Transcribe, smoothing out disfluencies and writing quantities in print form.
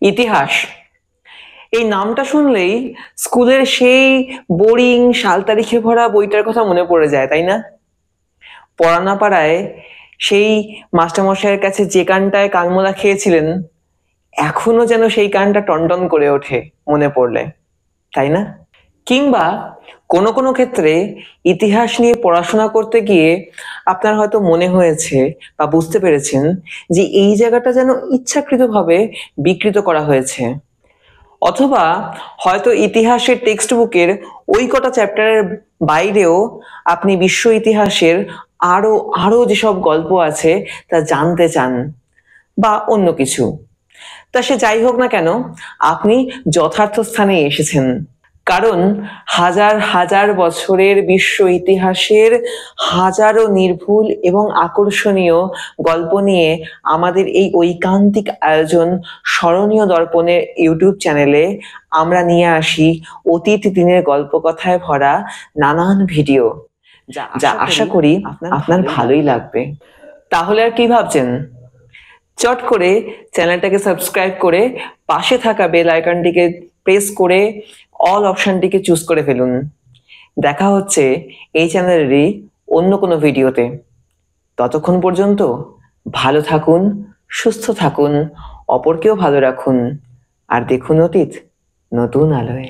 ইতিহাস, এই নামটা শুনলেই স্কুলের সেই বোরিং সাল তারিখে ভরা বইটার কথা মনে পড়ে যায়, তাই না? পড়ানা পাড়ায় সেই মাস্টারমশাইয়ের কাছে যে কানটায় কানমোলা খেয়েছিলেন, এখনো যেন সেই কানটা টনটন করে ওঠে মনে পড়লে, তাই না? কিংবা কোনো কোনো ক্ষেত্রে ইতিহাস নিয়ে পড়াশোনা করতে গিয়ে আপনার হয়তো মনে হয়েছে বা বুঝতে পেরেছেন যে এই জায়গাটা যেন ইচ্ছাকৃতভাবে বিকৃত করা হয়েছে, অথবা হয়তো ইতিহাসের টেক্সট বুকের ওই কটা চ্যাপ্টারের বাইরেও আপনি বিশ্ব ইতিহাসের আরো আরো যেসব গল্প আছে তা জানতে চান, বা অন্য কিছু। তা সে যাই হোক না কেন, আপনি যথার্থ স্থানে এসেছেন। কারণ হাজার হাজার বছরের বিশ্ব ইতিহাসের হাজারো নির্ভুল এবং আকর্ষণীয় গল্প নিয়ে আমাদের এই ঐকান্তিক আয়োজন স্মরণীয় দর্পণের ইউটিউব চ্যানেলে আমরা নিয়ে আসি অতীত দিনের গল্প কথায় ভরা নানান ভিডিও, যা আশা করি আপনার ভালোই লাগবে। তাহলে আর কি ভাবছেন, চট করে চ্যানেলটাকে সাবস্ক্রাইব করে পাশে থাকা বেল আইকনটিকে প্রেস করে অল অপশনটিকে চুজ করে ফেলুন। দেখা হচ্ছে এই চ্যানেলেরই অন্য কোনো ভিডিওতে। ততক্ষণ পর্যন্ত ভালো থাকুন, সুস্থ থাকুন, অপরকেও ভালো রাখুন, আর দেখুন অতীত নতুন আলোয়।